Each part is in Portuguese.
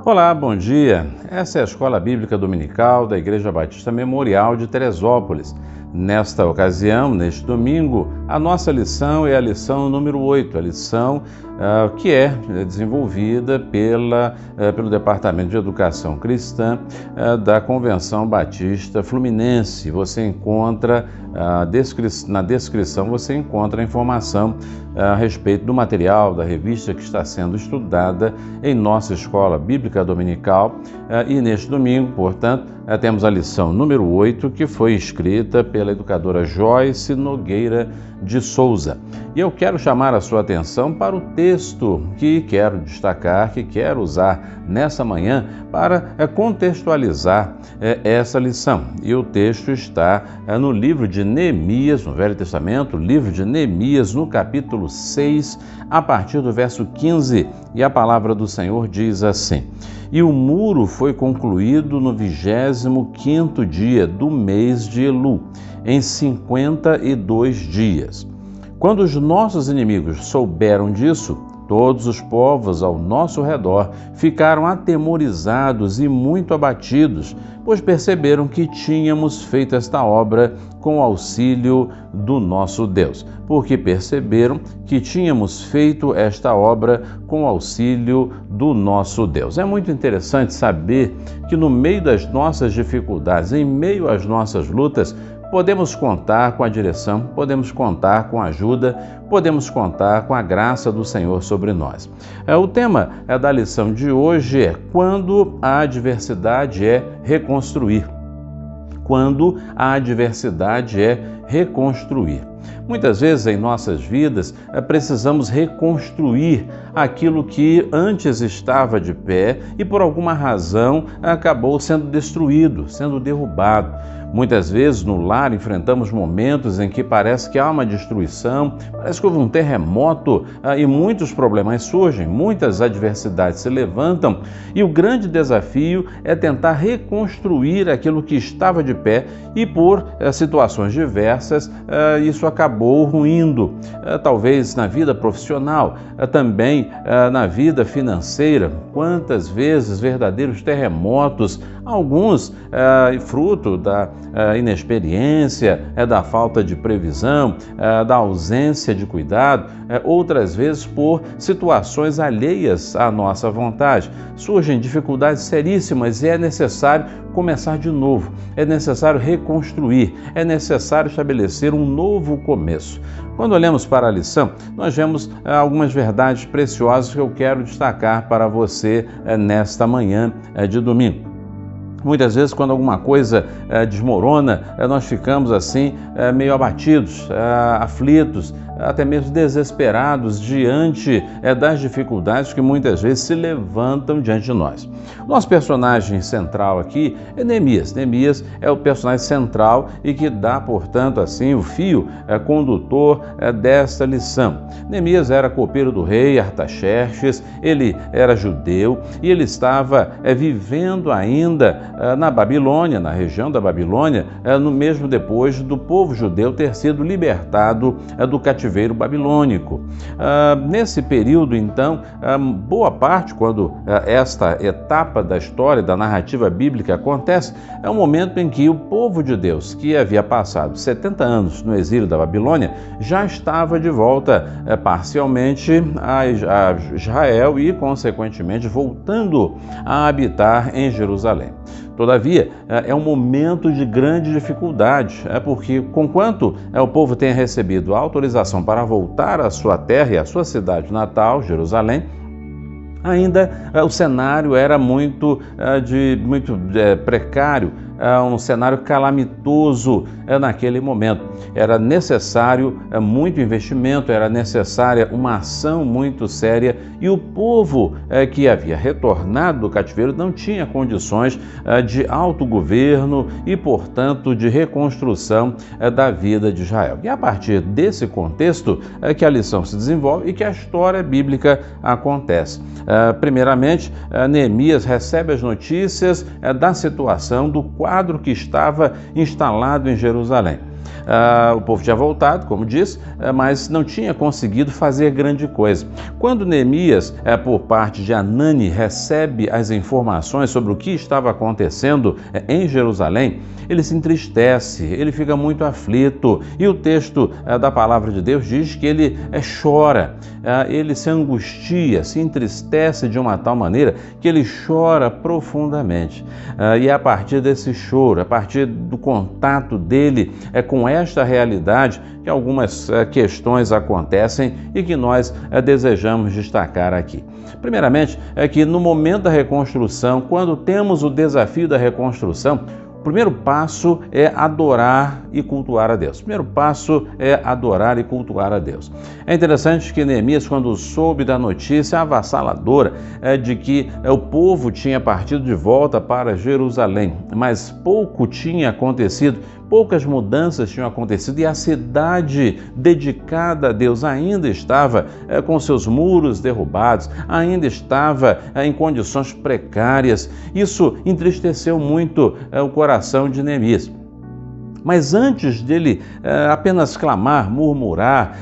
Olá, bom dia. Essa é a Escola Bíblica Dominical da Igreja Batista Memorial de Teresópolis. Nesta ocasião, neste domingo, a nossa lição é a lição número 8, a lição que é desenvolvida pelo Departamento de Educação Cristã da Convenção Batista Fluminense. Você encontra, na descrição, você encontra a informação a respeito do material da revista que está sendo estudada em nossa Escola Bíblica Dominical. E neste domingo, portanto, temos a lição número 8, que foi escrita pela educadora Joyce Nogueira de Souza. E eu quero chamar a sua atenção para o texto que quero destacar, que quero usar nessa manhã para contextualizar essa lição. E o texto está no livro de Neemias, no Velho Testamento, livro de Neemias, no capítulo 6, a partir do verso 15, e a palavra do Senhor diz assim: E o muro foi concluído no 25º dia do mês de Elu, em 52 dias. Quando os nossos inimigos souberam disso, todos os povos ao nosso redor ficaram atemorizados e muito abatidos, pois perceberam que tínhamos feito esta obra com o auxílio do nosso Deus. Porque perceberam que tínhamos feito esta obra com o auxílio do nosso Deus. É muito interessante saber que no meio das nossas dificuldades, em meio às nossas lutas, podemos contar com a direção, podemos contar com a ajuda, podemos contar com a graça do Senhor sobre nós. O tema da lição de hoje é quando a adversidade é reconstruir. Quando a adversidade é reconstruir. Muitas vezes em nossas vidas precisamos reconstruir aquilo que antes estava de pé e por alguma razão acabou sendo destruído, sendo derrubado. Muitas vezes no lar enfrentamos momentos em que parece que há uma destruição, parece que houve um terremoto e muitos problemas surgem, muitas adversidades se levantam e o grande desafio é tentar reconstruir aquilo que estava de pé e por situações diversas isso acabou ruindo, talvez na vida profissional, também na vida financeira. Quantas vezes verdadeiros terremotos, alguns fruto da inexperiência, da falta de previsão, da ausência de cuidado, outras vezes por situações alheias à nossa vontade. Surgem dificuldades seríssimas e é necessário começar de novo, é necessário reconstruir, é necessário estabelecer um novo começo. Quando olhamos para a lição, nós vemos algumas verdades preciosas que eu quero destacar para você nesta manhã de domingo. Muitas vezes, quando alguma coisa desmorona, nós ficamos assim, meio abatidos, aflitos, até mesmo desesperados diante das dificuldades que muitas vezes se levantam diante de nós. Nosso personagem central aqui é Neemias. Neemias é o personagem central e que dá, portanto, assim, o fio condutor desta lição. Neemias era copeiro do rei Artaxerxes, ele era judeu e ele estava vivendo ainda na Babilônia, na região da Babilônia, no mesmo depois do povo judeu ter sido libertado do cativeiro babilônico. Nesse período, então, boa parte, quando esta etapa da história, da narrativa bíblica acontece, é um momento em que o povo de Deus, que havia passado 70 anos no exílio da Babilônia, já estava de volta parcialmente a Israel e, consequentemente, voltando a habitar em Jerusalém. Todavia, é um momento de grande dificuldade, porque, conquanto o povo tenha recebido a autorização para voltar à sua terra e à sua cidade natal, Jerusalém, ainda o cenário era muito precário, um cenário calamitoso naquele momento. Era necessário muito investimento, era necessária uma ação muito séria e o povo que havia retornado do cativeiro não tinha condições de autogoverno e, portanto, de reconstrução da vida de Israel. E a partir desse contexto que a lição se desenvolve e que a história bíblica acontece. Primeiramente, Neemias recebe as notícias da situação do quadro que estava instalado em Jerusalém. O povo tinha voltado, como disse, mas não tinha conseguido fazer grande coisa. Quando Neemias, por parte de Hanani, recebe as informações sobre o que estava acontecendo em Jerusalém, ele se entristece, ele fica muito aflito, e o texto da palavra de Deus diz que ele chora, ele se angustia, se entristece de uma tal maneira que ele chora profundamente. E é a partir desse choro, a partir do contato dele com esta realidade, que algumas questões acontecem e que nós desejamos destacar aqui. Primeiramente, é que no momento da reconstrução, quando temos o desafio da reconstrução, o primeiro passo é adorar e cultuar a Deus. O primeiro passo é adorar e cultuar a Deus. É interessante que Neemias, quando soube da notícia avassaladora de que o povo tinha partido de volta para Jerusalém, mas pouco tinha acontecido, poucas mudanças tinham acontecido e a cidade dedicada a Deus ainda estava com seus muros derrubados, ainda estava em condições precárias. Isso entristeceu muito o coração de Neemias. Mas antes dele apenas clamar, murmurar,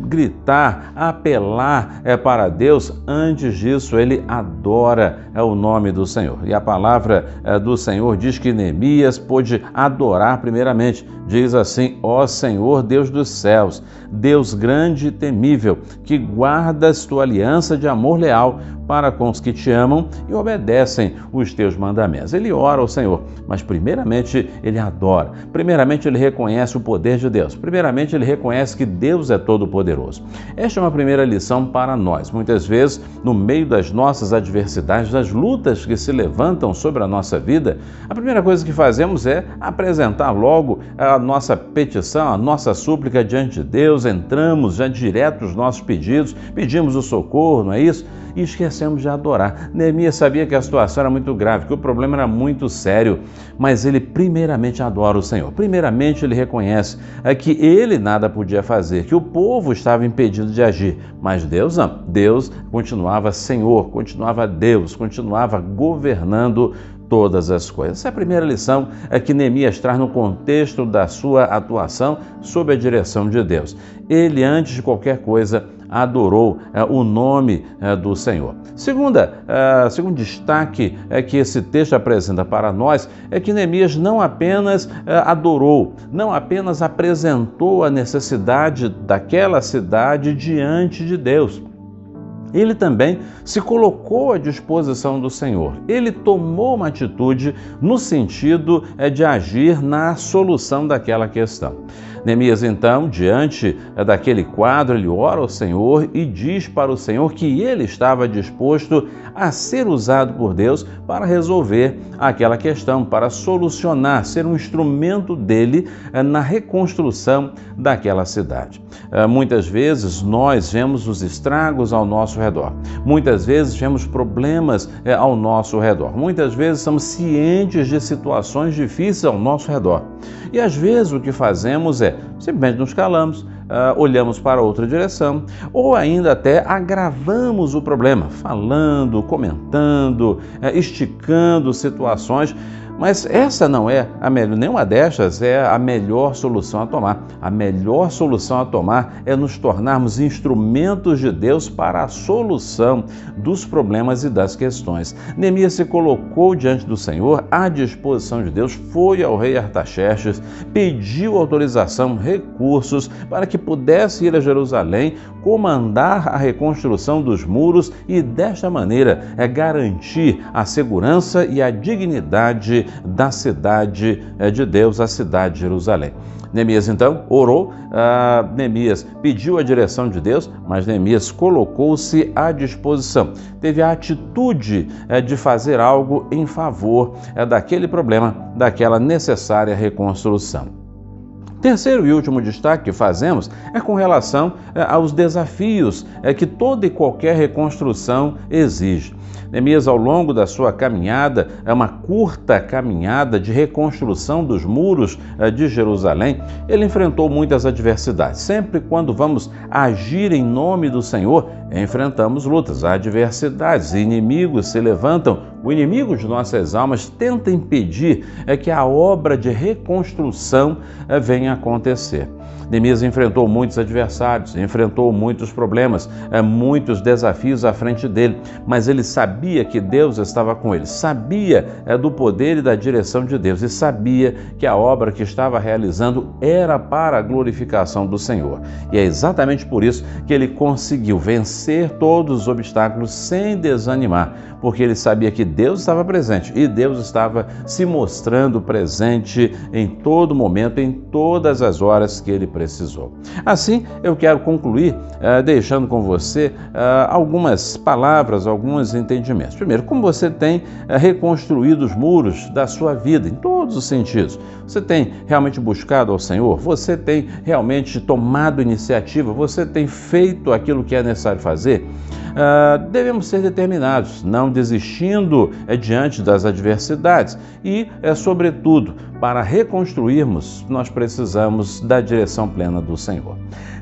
gritar, apelar para Deus, antes disso ele adora o nome do Senhor. E a palavra do Senhor diz que Neemias pôde adorar primeiramente. Diz assim: ó Senhor, Deus dos céus, Deus grande e temível, que guardas tua aliança de amor leal para com os que te amam e obedecem os teus mandamentos. Ele ora ao Senhor, mas primeiramente ele adora. Primeiramente ele reconhece o poder de Deus. Primeiramente ele reconhece que Deus é todo-poderoso. Esta é uma primeira lição para nós. Muitas vezes, no meio das nossas adversidades, das lutas que se levantam sobre a nossa vida, a primeira coisa que fazemos é apresentar logo a nossa petição, a nossa súplica diante de Deus, entramos já direto os nossos pedidos, pedimos o socorro, não é isso? E esquecemos de adorar. Neemias sabia que a situação era muito grave, que o problema era muito sério, mas ele primeiramente adora o Senhor. Primeiramente ele reconhece que ele nada podia fazer, que o povo estava impedido de agir, mas Deus não. Deus continuava Senhor, continuava Deus, continuava governando todas as coisas. Essa é a primeira lição que Neemias traz no contexto da sua atuação sob a direção de Deus. Ele, antes de qualquer coisa, adorou o nome do Senhor. Segundo destaque que esse texto apresenta para nós é que Neemias não apenas adorou, não apenas apresentou a necessidade daquela cidade diante de Deus. Ele também se colocou à disposição do Senhor. Ele tomou uma atitude no sentido de agir na solução daquela questão. Neemias, então, diante daquele quadro, ele ora ao Senhor e diz para o Senhor que ele estava disposto a ser usado por Deus para resolver aquela questão, para solucionar, ser um instrumento dele na reconstrução daquela cidade. Muitas vezes nós vemos os estragos ao nosso redor, muitas vezes vemos problemas ao nosso redor, muitas vezes somos cientes de situações difíceis ao nosso redor. E às vezes o que fazemos é simplesmente nos calamos, olhamos para outra direção ou ainda até agravamos o problema, falando, comentando, esticando situações. Mas essa não é nenhuma destas é a melhor solução a tomar. A melhor solução a tomar é nos tornarmos instrumentos de Deus para a solução dos problemas e das questões. Neemias se colocou diante do Senhor, à disposição de Deus, foi ao rei Artaxerxes, pediu autorização, recursos para que pudesse ir a Jerusalém, comandar a reconstrução dos muros e, desta maneira, garantir a segurança e a dignidade da cidade de Deus, a cidade de Jerusalém. Neemias então orou, Neemias pediu a direção de Deus, mas Neemias colocou-se à disposição, teve a atitude de fazer algo em favor daquele problema, daquela necessária reconstrução. Terceiro e último destaque que fazemos é com relação aos desafios que toda e qualquer reconstrução exige. Neemias, ao longo da sua caminhada, uma curta caminhada de reconstrução dos muros de Jerusalém, ele enfrentou muitas adversidades. Sempre quando vamos agir em nome do Senhor, enfrentamos lutas, adversidades, inimigos se levantam O inimigo de nossas almas tenta impedir que a obra de reconstrução venha a acontecer. Neemias enfrentou muitos adversários, enfrentou muitos problemas, muitos desafios à frente dele, mas ele sabia que Deus estava com ele, sabia do poder e da direção de Deus e sabia que a obra que estava realizando era para a glorificação do Senhor. E é exatamente por isso que ele conseguiu vencer todos os obstáculos sem desanimar, porque ele sabia que Deus estava presente e Deus estava se mostrando presente em todo momento, em todas as horas que ele precisou. Assim, eu quero concluir deixando com você algumas palavras, alguns entendimentos. Primeiro, como você tem reconstruído os muros da sua vida, em todos os sentidos. Você tem realmente buscado ao Senhor? Você tem realmente tomado iniciativa? Você tem feito aquilo que é necessário fazer? Devemos ser determinados, não desistindo diante das adversidades e, sobretudo, para reconstruirmos, nós precisamos da direção plena do Senhor.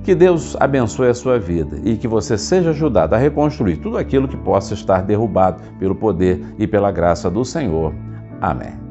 Que Deus abençoe a sua vida e que você seja ajudado a reconstruir tudo aquilo que possa estar derrubado pelo poder e pela graça do Senhor. Amém.